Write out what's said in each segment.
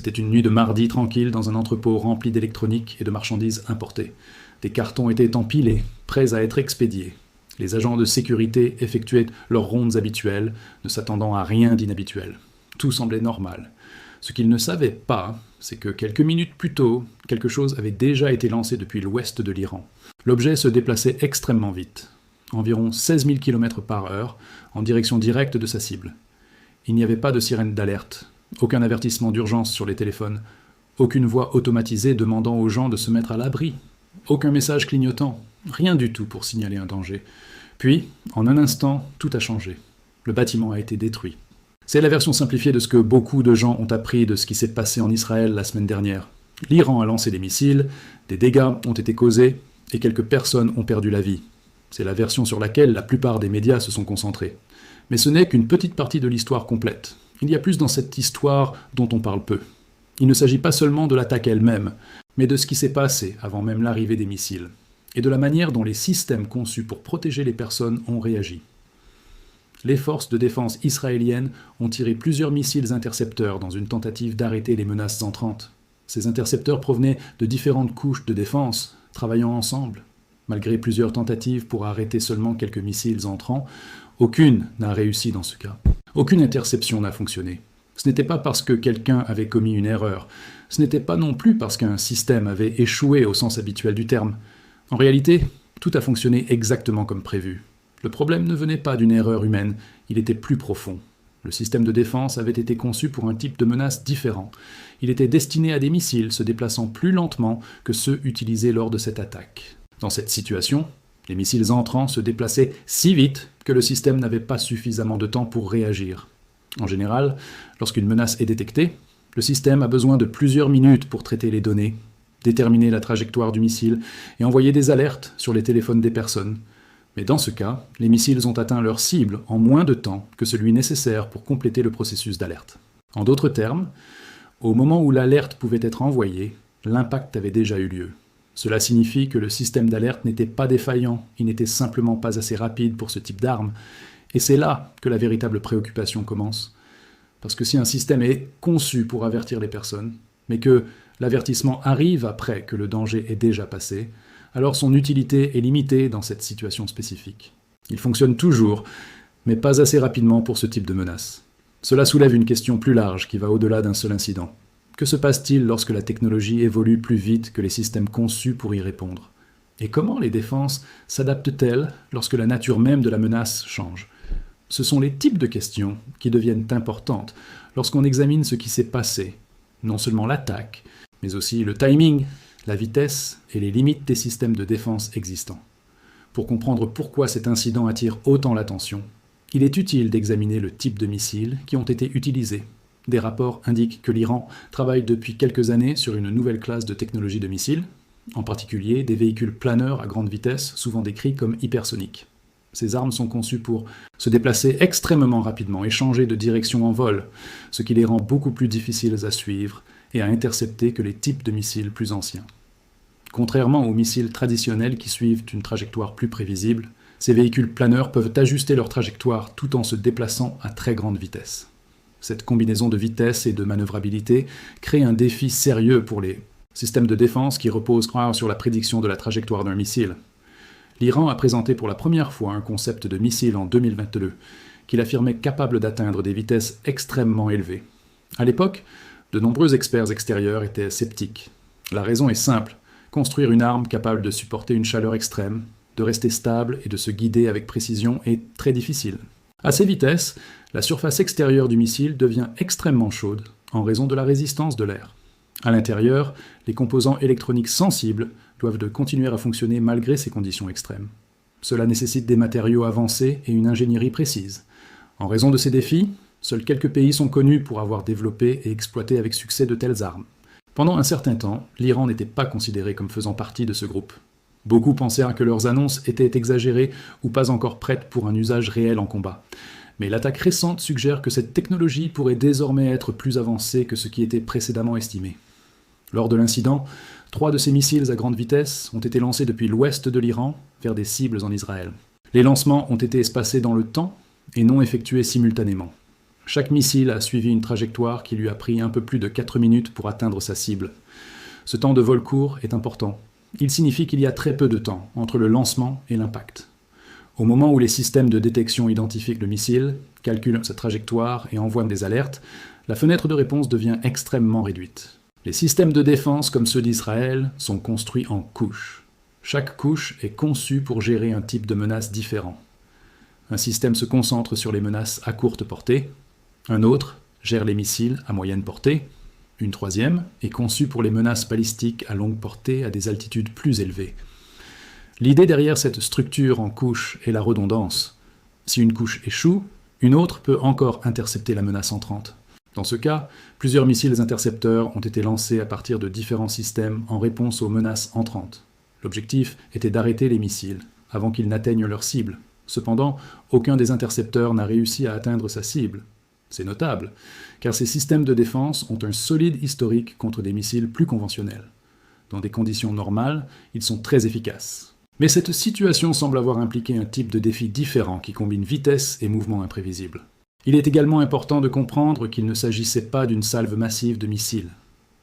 C'était une nuit de mardi tranquille dans un entrepôt rempli d'électronique et de marchandises importées. Des cartons étaient empilés, prêts à être expédiés. Les agents de sécurité effectuaient leurs rondes habituelles, ne s'attendant à rien d'inhabituel. Tout semblait normal. Ce qu'ils ne savaient pas, c'est que quelques minutes plus tôt, quelque chose avait déjà été lancé depuis l'ouest de l'Iran. L'objet se déplaçait extrêmement vite, environ 16 000 km/h, en direction directe de sa cible. Il n'y avait pas de sirène d'alerte, aucun avertissement d'urgence sur les téléphones, aucune voix automatisée demandant aux gens de se mettre à l'abri, aucun message clignotant, rien du tout pour signaler un danger. Puis, en un instant, tout a changé. Le bâtiment a été détruit. C'est la version simplifiée de ce que beaucoup de gens ont appris de ce qui s'est passé en Israël la semaine dernière. L'Iran a lancé des missiles, des dégâts ont été causés, et quelques personnes ont perdu la vie. C'est la version sur laquelle la plupart des médias se sont concentrés. Mais ce n'est qu'une petite partie de l'histoire complète. Il y a plus dans cette histoire dont on parle peu. Il ne s'agit pas seulement de l'attaque elle-même, mais de ce qui s'est passé avant même l'arrivée des missiles, et de la manière dont les systèmes conçus pour protéger les personnes ont réagi. Les forces de défense israéliennes ont tiré plusieurs missiles intercepteurs dans une tentative d'arrêter les menaces entrantes. Ces intercepteurs provenaient de différentes couches de défense, travaillant ensemble. Malgré plusieurs tentatives pour arrêter seulement quelques missiles entrants, aucune n'a réussi dans ce cas. Aucune interception n'a fonctionné. Ce n'était pas parce que quelqu'un avait commis une erreur. Ce n'était pas non plus parce qu'un système avait échoué au sens habituel du terme. En réalité, tout a fonctionné exactement comme prévu. Le problème ne venait pas d'une erreur humaine, il était plus profond. Le système de défense avait été conçu pour un type de menace différent. Il était destiné à des missiles se déplaçant plus lentement que ceux utilisés lors de cette attaque. Dans cette situation, les missiles entrants se déplaçaient si vite que le système n'avait pas suffisamment de temps pour réagir. En général, lorsqu'une menace est détectée, le système a besoin de plusieurs minutes pour traiter les données, déterminer la trajectoire du missile et envoyer des alertes sur les téléphones des personnes. Mais dans ce cas, les missiles ont atteint leur cible en moins de temps que celui nécessaire pour compléter le processus d'alerte. En d'autres termes, au moment où l'alerte pouvait être envoyée, l'impact avait déjà eu lieu. Cela signifie que le système d'alerte n'était pas défaillant, il n'était simplement pas assez rapide pour ce type d'arme. Et c'est là que la véritable préoccupation commence. Parce que si un système est conçu pour avertir les personnes, mais que l'avertissement arrive après que le danger est déjà passé, alors son utilité est limitée dans cette situation spécifique. Il fonctionne toujours, mais pas assez rapidement pour ce type de menace. Cela soulève une question plus large qui va au-delà d'un seul incident. Que se passe-t-il lorsque la technologie évolue plus vite que les systèmes conçus pour y répondre? Et comment les défenses s'adaptent-elles lorsque la nature même de la menace change? Ce sont les types de questions qui deviennent importantes lorsqu'on examine ce qui s'est passé, non seulement l'attaque, mais aussi le timing, la vitesse et les limites des systèmes de défense existants. Pour comprendre pourquoi cet incident attire autant l'attention, il est utile d'examiner le type de missiles qui ont été utilisés. Des rapports indiquent que l'Iran travaille depuis quelques années sur une nouvelle classe de technologie de missiles, en particulier des véhicules planeurs à grande vitesse, souvent décrits comme hypersoniques. Ces armes sont conçues pour se déplacer extrêmement rapidement et changer de direction en vol, ce qui les rend beaucoup plus difficiles à suivre et à intercepter que les types de missiles plus anciens. Contrairement aux missiles traditionnels qui suivent une trajectoire plus prévisible, ces véhicules planeurs peuvent ajuster leur trajectoire tout en se déplaçant à très grande vitesse. Cette combinaison de vitesse et de manœuvrabilité crée un défi sérieux pour les systèmes de défense qui reposent sur la prédiction de la trajectoire d'un missile. L'Iran a présenté pour la première fois un concept de missile en 2022, qu'il affirmait capable d'atteindre des vitesses extrêmement élevées. À l'époque, de nombreux experts extérieurs étaient sceptiques. La raison est simple. Construire une arme capable de supporter une chaleur extrême, de rester stable et de se guider avec précision est très difficile. À ces vitesses, la surface extérieure du missile devient extrêmement chaude en raison de la résistance de l'air. À l'intérieur, les composants électroniques sensibles doivent continuer à fonctionner malgré ces conditions extrêmes. Cela nécessite des matériaux avancés et une ingénierie précise. En raison de ces défis, seuls quelques pays sont connus pour avoir développé et exploité avec succès de telles armes. Pendant un certain temps, l'Iran n'était pas considéré comme faisant partie de ce groupe. Beaucoup pensèrent que leurs annonces étaient exagérées ou pas encore prêtes pour un usage réel en combat. Mais l'attaque récente suggère que cette technologie pourrait désormais être plus avancée que ce qui était précédemment estimé. Lors de l'incident, 3 de ces missiles à grande vitesse ont été lancés depuis l'ouest de l'Iran vers des cibles en Israël. Les lancements ont été espacés dans le temps et non effectués simultanément. Chaque missile a suivi une trajectoire qui lui a pris un peu plus de 4 minutes pour atteindre sa cible. Ce temps de vol court est important. Il signifie qu'il y a très peu de temps entre le lancement et l'impact. Au moment où les systèmes de détection identifient le missile, calculent sa trajectoire et envoient des alertes, la fenêtre de réponse devient extrêmement réduite. Les systèmes de défense, comme ceux d'Israël, sont construits en couches. Chaque couche est conçue pour gérer un type de menace différent. Un système se concentre sur les menaces à courte portée, un autre gère les missiles à moyenne portée, une troisième est conçue pour les menaces balistiques à longue portée à des altitudes plus élevées. L'idée derrière cette structure en couches est la redondance. Si une couche échoue, une autre peut encore intercepter la menace entrante. Dans ce cas, plusieurs missiles intercepteurs ont été lancés à partir de différents systèmes en réponse aux menaces entrantes. L'objectif était d'arrêter les missiles avant qu'ils n'atteignent leur cible. Cependant, aucun des intercepteurs n'a réussi à atteindre sa cible. C'est notable, car ces systèmes de défense ont un solide historique contre des missiles plus conventionnels. Dans des conditions normales, ils sont très efficaces. Mais cette situation semble avoir impliqué un type de défi différent qui combine vitesse et mouvement imprévisible. Il est également important de comprendre qu'il ne s'agissait pas d'une salve massive de missiles.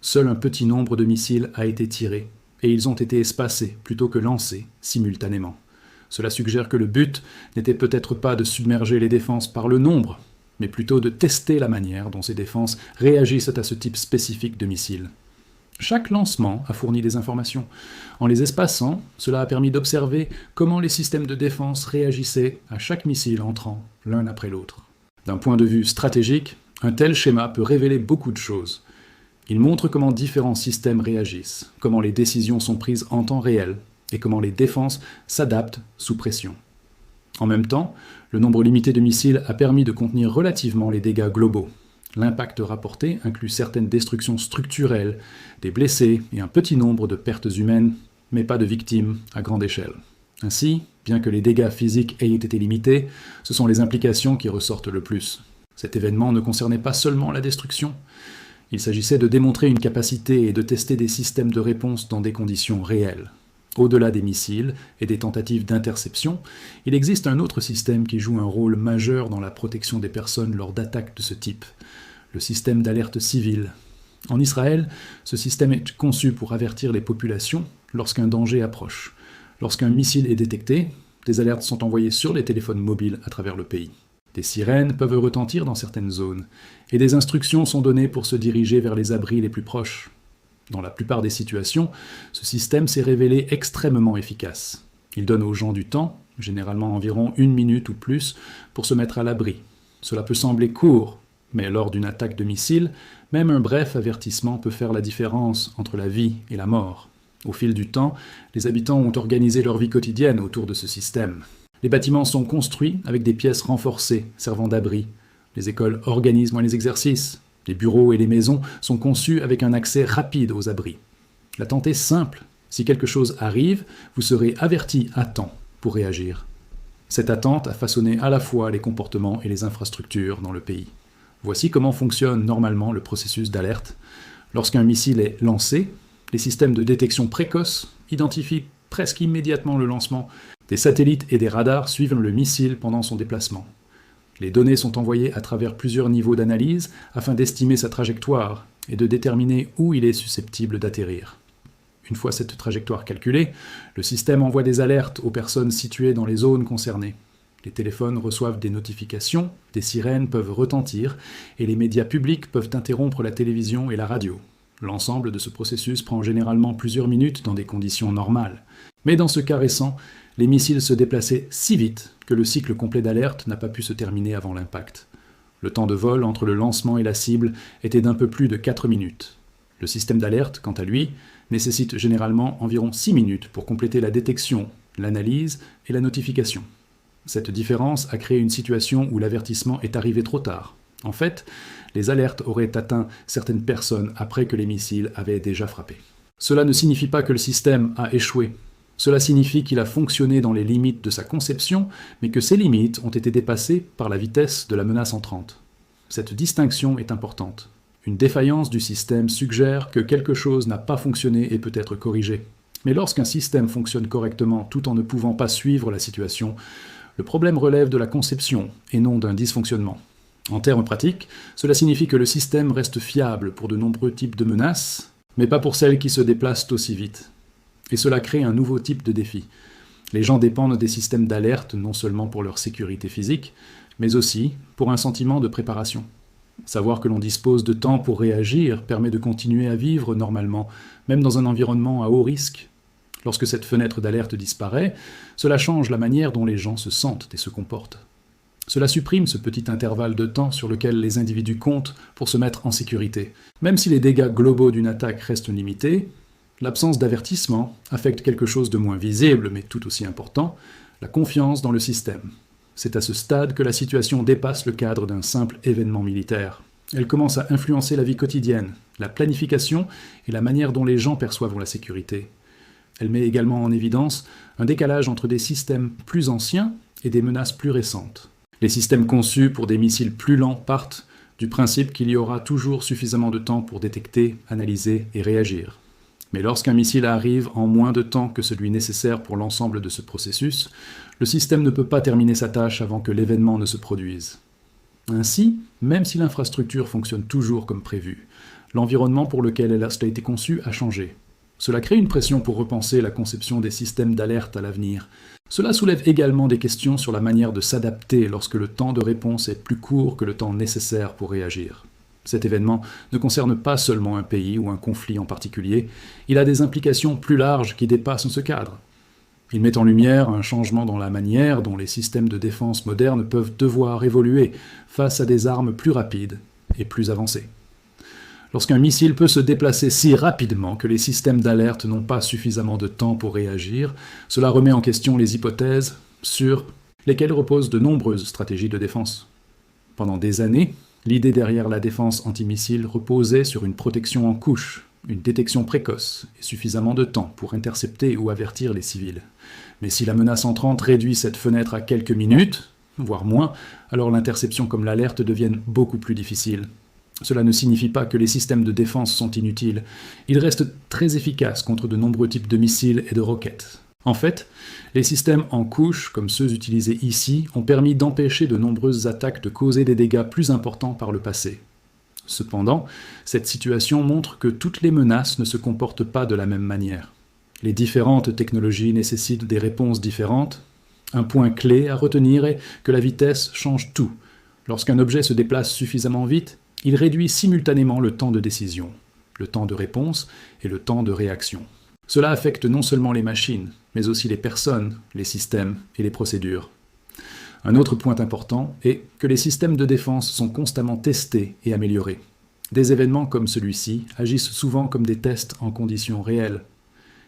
Seul un petit nombre de missiles a été tiré, et ils ont été espacés plutôt que lancés simultanément. Cela suggère que le but n'était peut-être pas de submerger les défenses par le nombre, mais plutôt de tester la manière dont ces défenses réagissent à ce type spécifique de missiles. Chaque lancement a fourni des informations. En les espaçant, cela a permis d'observer comment les systèmes de défense réagissaient à chaque missile entrant, l'un après l'autre. D'un point de vue stratégique, un tel schéma peut révéler beaucoup de choses. Il montre comment différents systèmes réagissent, comment les décisions sont prises en temps réel, et comment les défenses s'adaptent sous pression. En même temps, le nombre limité de missiles a permis de contenir relativement les dégâts globaux. L'impact rapporté inclut certaines destructions structurelles, des blessés et un petit nombre de pertes humaines, mais pas de victimes à grande échelle. Ainsi, bien que les dégâts physiques aient été limités, ce sont les implications qui ressortent le plus. Cet événement ne concernait pas seulement la destruction. Il s'agissait de démontrer une capacité et de tester des systèmes de réponse dans des conditions réelles. Au-delà des missiles et des tentatives d'interception, il existe un autre système qui joue un rôle majeur dans la protection des personnes lors d'attaques de ce type, le système d'alerte civile. En Israël, ce système est conçu pour avertir les populations lorsqu'un danger approche. Lorsqu'un missile est détecté, des alertes sont envoyées sur les téléphones mobiles à travers le pays. Des sirènes peuvent retentir dans certaines zones, et des instructions sont données pour se diriger vers les abris les plus proches. Dans la plupart des situations, ce système s'est révélé extrêmement efficace. Il donne aux gens du temps, généralement environ 1 minute ou plus, pour se mettre à l'abri. Cela peut sembler court, mais lors d'une attaque de missile, même un bref avertissement peut faire la différence entre la vie et la mort. Au fil du temps, les habitants ont organisé leur vie quotidienne autour de ce système. Les bâtiments sont construits avec des pièces renforcées servant d'abri. Les écoles organisent moins les exercices. Les bureaux et les maisons sont conçus avec un accès rapide aux abris. L'attente est simple. Si quelque chose arrive, vous serez averti à temps pour réagir. Cette attente a façonné à la fois les comportements et les infrastructures dans le pays. Voici comment fonctionne normalement le processus d'alerte. Lorsqu'un missile est lancé, les systèmes de détection précoce identifient presque immédiatement le lancement. Des satellites et des radars suivent le missile pendant son déplacement. Les données sont envoyées à travers plusieurs niveaux d'analyse afin d'estimer sa trajectoire et de déterminer où il est susceptible d'atterrir. Une fois cette trajectoire calculée, le système envoie des alertes aux personnes situées dans les zones concernées. Les téléphones reçoivent des notifications, des sirènes peuvent retentir et les médias publics peuvent interrompre la télévision et la radio. L'ensemble de ce processus prend généralement plusieurs minutes dans des conditions normales. Mais dans ce cas récent, les missiles se déplaçaient si vite que le cycle complet d'alerte n'a pas pu se terminer avant l'impact. Le temps de vol entre le lancement et la cible était d'un peu plus de 4 minutes. Le système d'alerte, quant à lui, nécessite généralement environ 6 minutes pour compléter la détection, l'analyse et la notification. Cette différence a créé une situation où l'avertissement est arrivé trop tard. En fait, les alertes auraient atteint certaines personnes après que les missiles avaient déjà frappé. Cela ne signifie pas que le système a échoué. Cela signifie qu'il a fonctionné dans les limites de sa conception, mais que ces limites ont été dépassées par la vitesse de la menace entrante. Cette distinction est importante. Une défaillance du système suggère que quelque chose n'a pas fonctionné et peut être corrigé. Mais lorsqu'un système fonctionne correctement tout en ne pouvant pas suivre la situation, le problème relève de la conception et non d'un dysfonctionnement. En termes pratiques, cela signifie que le système reste fiable pour de nombreux types de menaces, mais pas pour celles qui se déplacent aussi vite. Et cela crée un nouveau type de défi. Les gens dépendent des systèmes d'alerte non seulement pour leur sécurité physique, mais aussi pour un sentiment de préparation. Savoir que l'on dispose de temps pour réagir permet de continuer à vivre normalement, même dans un environnement à haut risque. Lorsque cette fenêtre d'alerte disparaît, cela change la manière dont les gens se sentent et se comportent. Cela supprime ce petit intervalle de temps sur lequel les individus comptent pour se mettre en sécurité. Même si les dégâts globaux d'une attaque restent limités, l'absence d'avertissement affecte quelque chose de moins visible, mais tout aussi important, la confiance dans le système. C'est à ce stade que la situation dépasse le cadre d'un simple événement militaire. Elle commence à influencer la vie quotidienne, la planification et la manière dont les gens perçoivent la sécurité. Elle met également en évidence un décalage entre des systèmes plus anciens et des menaces plus récentes. Les systèmes conçus pour des missiles plus lents partent du principe qu'il y aura toujours suffisamment de temps pour détecter, analyser et réagir. Mais lorsqu'un missile arrive en moins de temps que celui nécessaire pour l'ensemble de ce processus, le système ne peut pas terminer sa tâche avant que l'événement ne se produise. Ainsi, même si l'infrastructure fonctionne toujours comme prévu, l'environnement pour lequel elle a été conçue a changé. Cela crée une pression pour repenser la conception des systèmes d'alerte à l'avenir. Cela soulève également des questions sur la manière de s'adapter lorsque le temps de réponse est plus court que le temps nécessaire pour réagir. Cet événement ne concerne pas seulement un pays ou un conflit en particulier, il a des implications plus larges qui dépassent ce cadre. Il met en lumière un changement dans la manière dont les systèmes de défense modernes peuvent devoir évoluer face à des armes plus rapides et plus avancées. Lorsqu'un missile peut se déplacer si rapidement que les systèmes d'alerte n'ont pas suffisamment de temps pour réagir, cela remet en question les hypothèses sur lesquelles reposent de nombreuses stratégies de défense. Pendant des années, l'idée derrière la défense antimissile reposait sur une protection en couche, une détection précoce et suffisamment de temps pour intercepter ou avertir les civils. Mais si la menace entrante réduit cette fenêtre à quelques minutes, voire moins, alors l'interception comme l'alerte deviennent beaucoup plus difficiles. Cela ne signifie pas que les systèmes de défense sont inutiles. Ils restent très efficaces contre de nombreux types de missiles et de roquettes. En fait, les systèmes en couche, comme ceux utilisés ici, ont permis d'empêcher de nombreuses attaques de causer des dégâts plus importants par le passé. Cependant, cette situation montre que toutes les menaces ne se comportent pas de la même manière. Les différentes technologies nécessitent des réponses différentes. Un point clé à retenir est que la vitesse change tout. Lorsqu'un objet se déplace suffisamment vite, il réduit simultanément le temps de décision, le temps de réponse et le temps de réaction. Cela affecte non seulement les machines, mais aussi les personnes, les systèmes et les procédures. Un autre point important est que les systèmes de défense sont constamment testés et améliorés. Des événements comme celui-ci agissent souvent comme des tests en conditions réelles.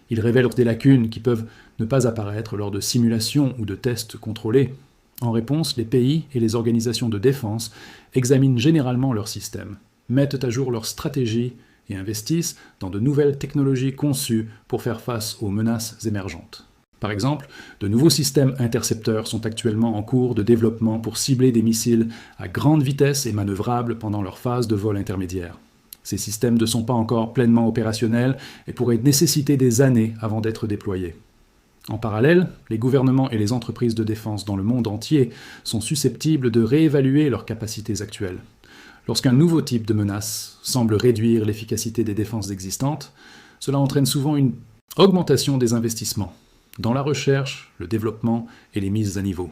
Ils révèlent des lacunes qui peuvent ne pas apparaître lors de simulations ou de tests contrôlés. En réponse, les pays et les organisations de défense examinent généralement leurs systèmes, mettent à jour leurs stratégies et investissent dans de nouvelles technologies conçues pour faire face aux menaces émergentes. Par exemple, de nouveaux systèmes intercepteurs sont actuellement en cours de développement pour cibler des missiles à grande vitesse et manœuvrables pendant leur phase de vol intermédiaire. Ces systèmes ne sont pas encore pleinement opérationnels et pourraient nécessiter des années avant d'être déployés. En parallèle, les gouvernements et les entreprises de défense dans le monde entier sont susceptibles de réévaluer leurs capacités actuelles. Lorsqu'un nouveau type de menace semble réduire l'efficacité des défenses existantes, cela entraîne souvent une augmentation des investissements dans la recherche, le développement et les mises à niveau.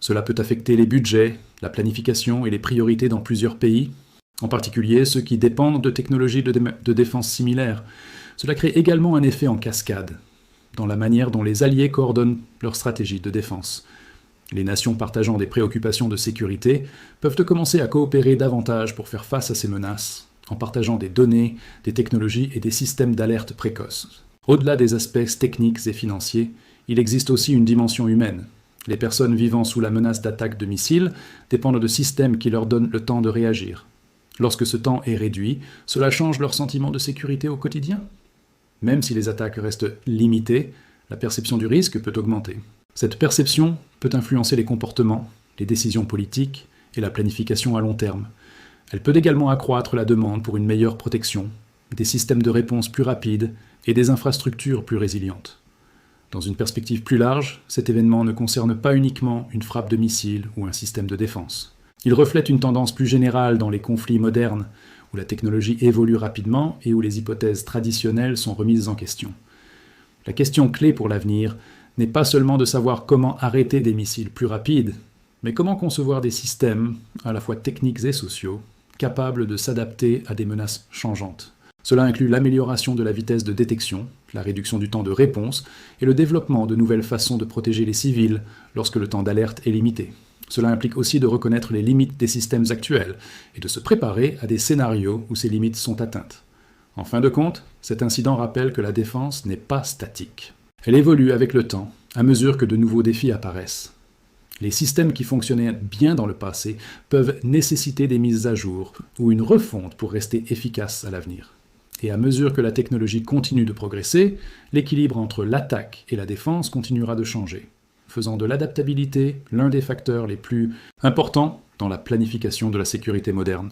Cela peut affecter les budgets, la planification et les priorités dans plusieurs pays, en particulier ceux qui dépendent de technologies de défense similaires. Cela crée également un effet en cascade dans la manière dont les alliés coordonnent leurs stratégies de défense. Les nations partageant des préoccupations de sécurité peuvent commencer à coopérer davantage pour faire face à ces menaces, en partageant des données, des technologies et des systèmes d'alerte précoces. Au-delà des aspects techniques et financiers, il existe aussi une dimension humaine. Les personnes vivant sous la menace d'attaque de missiles dépendent de systèmes qui leur donnent le temps de réagir. Lorsque ce temps est réduit, cela change leur sentiment de sécurité au quotidien. Même si les attaques restent limitées, la perception du risque peut augmenter. Cette perception peut influencer les comportements, les décisions politiques et la planification à long terme. Elle peut également accroître la demande pour une meilleure protection, des systèmes de réponse plus rapides et des infrastructures plus résilientes. Dans une perspective plus large, cet événement ne concerne pas uniquement une frappe de missile ou un système de défense. Il reflète une tendance plus générale dans les conflits modernes, où la technologie évolue rapidement et où les hypothèses traditionnelles sont remises en question. La question clé pour l'avenir n'est pas seulement de savoir comment arrêter des missiles plus rapides, mais comment concevoir des systèmes, à la fois techniques et sociaux, capables de s'adapter à des menaces changeantes. Cela inclut l'amélioration de la vitesse de détection, la réduction du temps de réponse et le développement de nouvelles façons de protéger les civils lorsque le temps d'alerte est limité. Cela implique aussi de reconnaître les limites des systèmes actuels et de se préparer à des scénarios où ces limites sont atteintes. En fin de compte, cet incident rappelle que la défense n'est pas statique. Elle évolue avec le temps, à mesure que de nouveaux défis apparaissent. Les systèmes qui fonctionnaient bien dans le passé peuvent nécessiter des mises à jour ou une refonte pour rester efficaces à l'avenir. Et à mesure que la technologie continue de progresser, l'équilibre entre l'attaque et la défense continuera de changer, faisant de l'adaptabilité l'un des facteurs les plus importants dans la planification de la sécurité moderne.